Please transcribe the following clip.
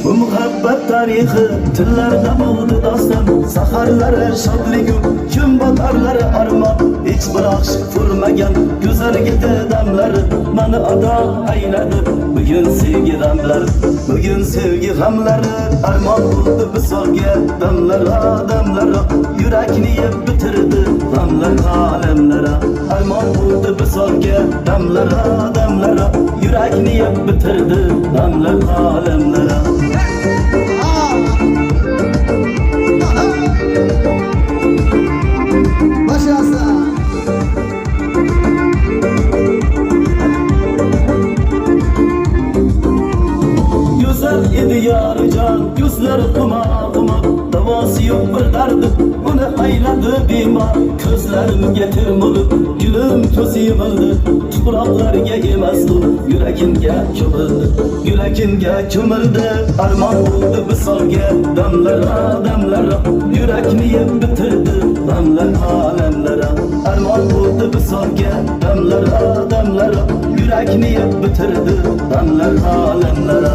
Bu muhabbet tarihi tillerde buldu dastan. Saharları şadligu gün batarları arman. Hiç bırak vurmagan güzel gidi damları bana ada eyledi. Bugün sevgi damları, bugün sevgi gamları arman buldu bu solga damlara damlara. Yürekini yep bitirdi damlar alemlere. Arman buldu bu solga damlara damlara. Yürekini yep bitirdi damlar alemlere. Güzel idi yarıcan, gözleri kuma kuma. Davası yok bir derdi, onu ayladı bimar. Közlerim getirmeli, gülüm közü yımıldı. Tupraqlarga emasdi, yürekimge kömüldü. Yürekimge kömüldü, arman buldu visolga damlara damlara. Yürekni yeb bitirdi damlar alemlere. Arman buldu visolga damlara damlara. Yürekni yeb bitirdi damlar alemlere.